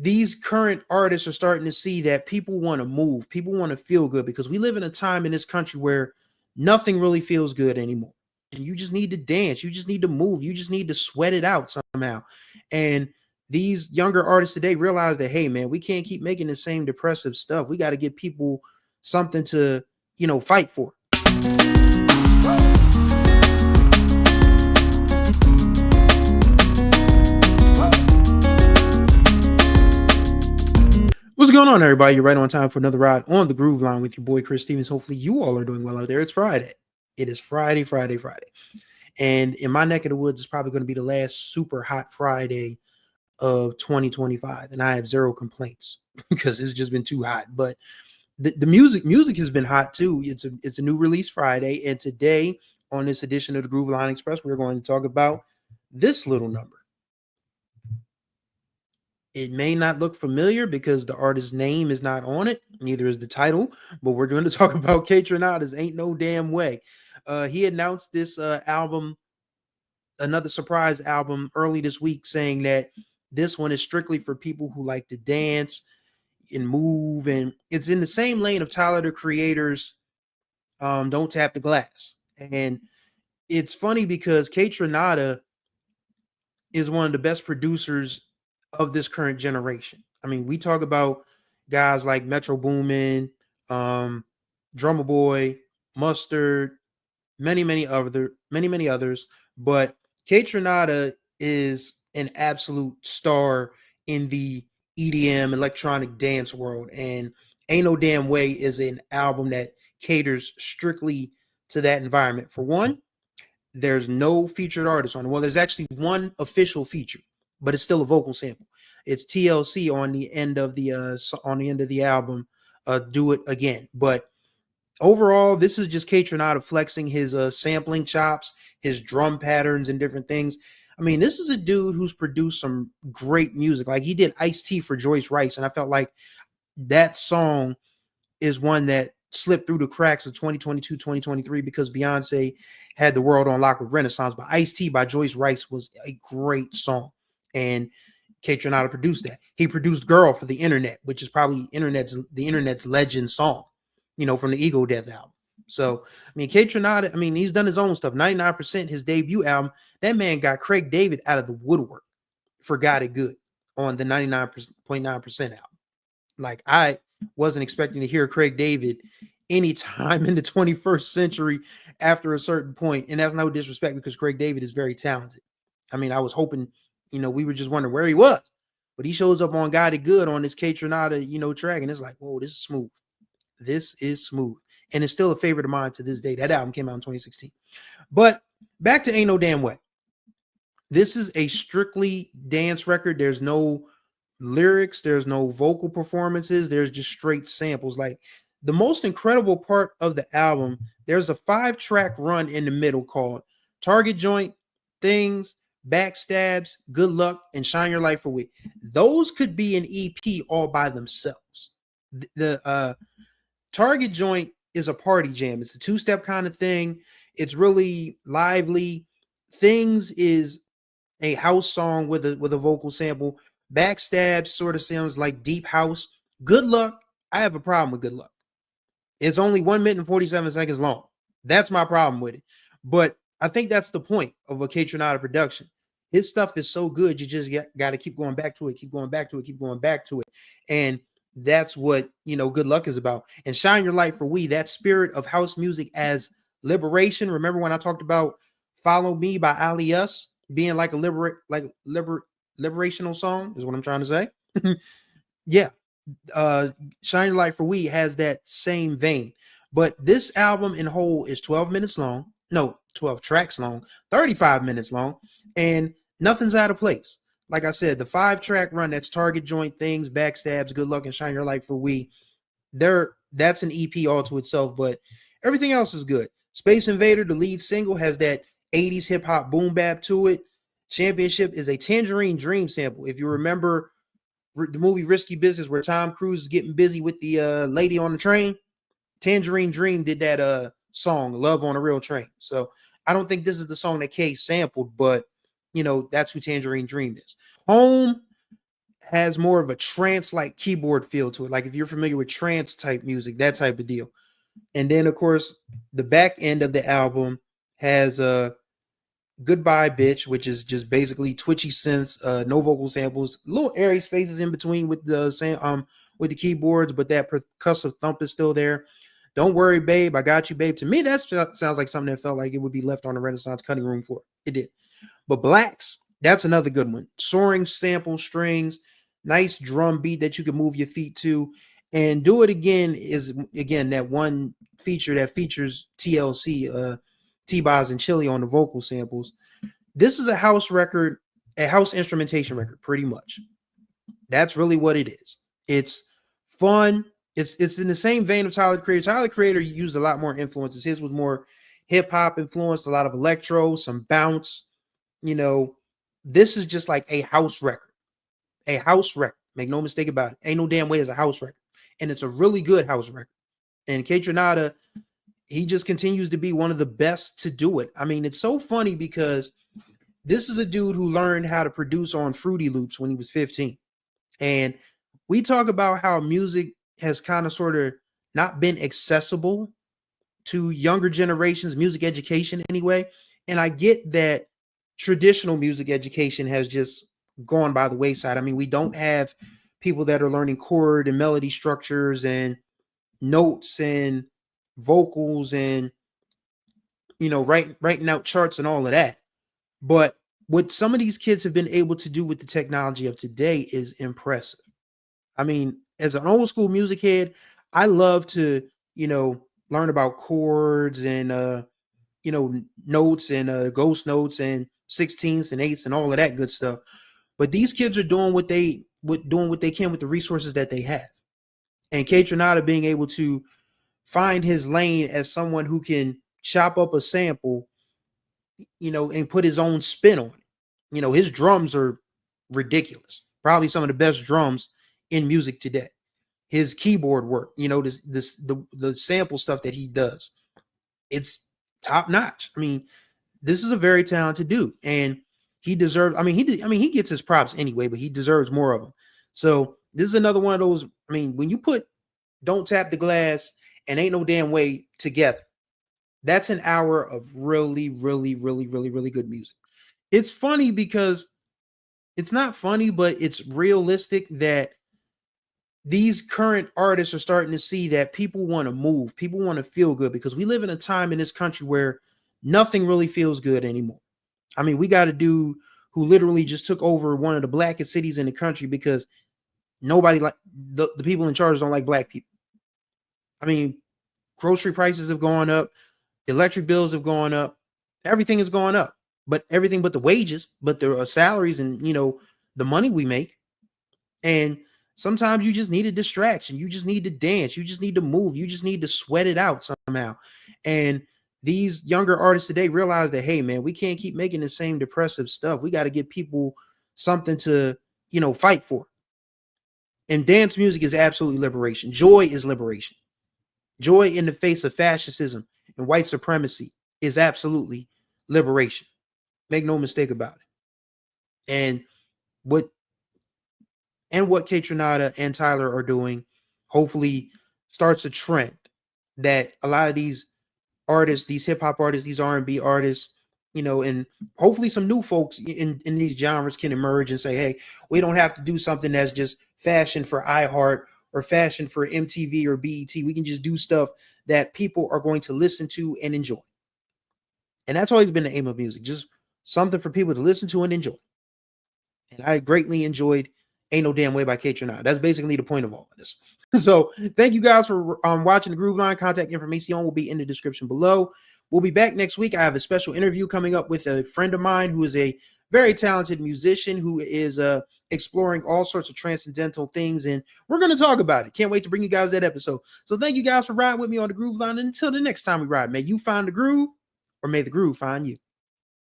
these current artists are starting to see that people want to move, people want to feel good, because we live in a time in this country where nothing really feels good anymore. You just need to dance, you just need to move, you just need to sweat it out somehow. And these younger artists today realize that, hey man, we can't keep making the same depressive stuff. We got to give people something to, fight for. What's going on, everybody? You're right on time for another ride on the Groove Line with your boy Chris Stevens. Hopefully you all are doing well out there. It's Friday. It is Friday. And in my neck of the woods, it's probably going to be the last super hot Friday of 2025. And I have zero complaints because it's just been too hot. But the music has been hot too. It's a new release Friday. And today on this edition of the Groove Line Express, we're going to talk about this little number. It may not look familiar because the artist's name is not on it. Neither is the title, but we're going to talk about Kaytranada's Ain't No Damn Way. He announced this album, another surprise album, early this week, saying that this one is strictly for people who like to dance and move. And it's in the same lane of Tyler, the Creator's Don't Tap the Glass. And it's funny because Kaytranada is one of the best producers of this current generation. I mean, we talk about guys like Metro Boomin, Drummer Boy, Mustard, many others, but Kaytranada is an absolute star in the EDM electronic dance world, and Ain't No Damn Way is an album that caters strictly to that environment. For one, there's no featured artist on it. Well, there's actually one official feature, but it's still a vocal sample. It's TLC on the end of the album, Do It Again. But overall, this is just Kaytranada flexing his sampling chops, his drum patterns, and different things. I mean, this is a dude who's produced some great music. Like, he did Ice-T for Joyce Rice, and I felt like that song is one that slipped through the cracks of 2022, 2023 because Beyonce had the world on lock with Renaissance. But Ice-T by Joyce Rice was a great song, and Kaytranada produced that. He produced Girl for the Internet, which is probably the internet's legend song, from the Ego Death album. So, I mean, Kaytranada, he's done his own stuff. 99%, his debut album, that man got Craig David out of the woodwork for Got It Good on the 99.9% album. Like, I wasn't expecting to hear Craig David anytime in the 21st century after a certain point. And that's no disrespect because Craig David is very talented. I mean, I was hoping, we were just wondering where he was, but he shows up on Got It Good on this Kaytranada, track. And it's like, whoa, this is smooth. This is smooth. And it's still a favorite of mine to this day. That album came out in 2016. But back to Ain't No Damn Way. This is a strictly dance record. There's no lyrics. There's no vocal performances. There's just straight samples. Like, the most incredible part of the album, there's a 5-track run in the middle called Target Joint, Things, Backstabs, Good Luck, and Shine Your Light for We. Those could be an EP all by themselves. The Target Joint is a party jam. It's a 2-step kind of thing. It's really lively. Things is a house song with a vocal sample. Backstab sort of sounds like deep house. Good Luck, I have a problem with Good Luck. It's only 1 minute and 47 seconds long. That's my problem with it. But I think that's the point of a Kaytranada production. His stuff is so good, you just got to keep going back to it. And that's what, Good Luck is about. And Shine Your Light for We, that spirit of house music as liberation. Remember when I talked about Follow Me by Alias being like a liberational song is what I'm trying to say. Yeah. Shine Your Light for We has that same vein. But this album in whole is 12 tracks long, 35 minutes long, and nothing's out of place. Like I said, the 5-track run, that's Target Joint, Things, Backstabs, Good Luck, and Shine Your Light for We. That's an EP all to itself, but everything else is good. Space Invader, the lead single, has that 80s hip-hop boom bap to it. Championship is a Tangerine Dream sample. If you remember the movie Risky Business, where Tom Cruise is getting busy with the lady on the train, Tangerine Dream did that song, Love on a Real Train. So I don't think this is the song that Kay sampled, but that's who Tangerine Dream is. Home has more of a trance-like keyboard feel to it. Like if you're familiar with trance type music, that type of deal. And then of course, the back end of the album has Goodbye Bitch, which is just basically twitchy synths, no vocal samples, little airy spaces in between with the keyboards, but that percussive thump is still there. Don't worry, babe, I got you, babe. To me, that sounds like something that felt like it would be left on the Renaissance cutting room floor. It did. But Blacks, that's another good one. Soaring sample strings, nice drum beat that you can move your feet to. And Do It Again is, again, that one feature that features TLC, T-Boz and Chili on the vocal samples. This is a house record, a house instrumentation record, pretty much. That's really what it is. It's fun. It's in the same vein of Tyler the Creator. Tyler the Creator used a lot more influences. His was more hip hop influenced, a lot of electro, some bounce. You know, this is just like a house record. A house record. Make no mistake about it. Ain't no damn way it's a house record. And it's a really good house record. And Kaytranada, he just continues to be one of the best to do it. I mean, it's so funny because this is a dude who learned how to produce on Fruity Loops when he was 15. And we talk about how music has kind of sort of not been accessible to younger generations, music education anyway. And I get that traditional music education has just gone by the wayside. I mean, we don't have people that are learning chord and melody structures and notes and vocals and, you know, writing out charts and all of that. But what some of these kids have been able to do with the technology of today is impressive. I mean, as an old school music head, I love to, you know, learn about chords and you know, notes and ghost notes and 16ths and eighths and all of that good stuff. But these kids are doing what they can with the resources that they have. And Kaytranada being able to find his lane as someone who can chop up a sample, you know, and put his own spin on it. You know, his drums are ridiculous. Probably some of the best drums in music today. His keyboard work, you know, the sample stuff that he does, it's top notch. I mean, this is a very talented dude, and he deserves. I mean, he gets his props anyway, but he deserves more of them. So this is another one of those. I mean, when you put "Don't Tap the Glass" and "Ain't No Damn Way" together, that's an hour of really, really, really, really, really good music. It's funny because it's not funny, but it's realistic that these current artists are starting to see that people want to move, people want to feel good, because we live in a time in this country where nothing really feels good anymore. I mean, we got a dude who literally just took over one of the blackest cities in the country because nobody like the people in charge don't like black people. I mean, grocery prices have gone up, electric bills have gone up, everything is going up, but everything but the wages, but the salaries and, you know, the money we make. And sometimes you just need a distraction. You just need to dance. You just need to move. You just need to sweat it out somehow. And these younger artists today realize that, hey, man, we can't keep making the same depressive stuff. We got to give people something to, you know, fight for. And dance music is absolutely liberation. Joy is liberation. Joy in the face of fascism and white supremacy is absolutely liberation. Make no mistake about it. And what Kaytranada and Tyler are doing hopefully starts a trend that a lot of these artists, these hip hop artists, these R&B artists, you know, and hopefully some new folks in these genres can emerge and say, hey, we don't have to do something that's just fashion for iHeart or fashion for MTV or BET. We can just do stuff that people are going to listen to and enjoy. And that's always been the aim of music, just something for people to listen to and enjoy. And I greatly enjoyed Ain't No Damn Way by Kaytranada. That's basically the point of all of this. So thank you guys for watching the Groove Line. Contact information will be in the description below. We'll be back next week. I have a special interview coming up with a friend of mine who is a very talented musician who is exploring all sorts of transcendental things, and we're going to talk about it. Can't wait to bring you guys that episode. So thank you guys for riding with me on the Groove Line. And until the next time we ride, may you find the groove, or may the groove find you.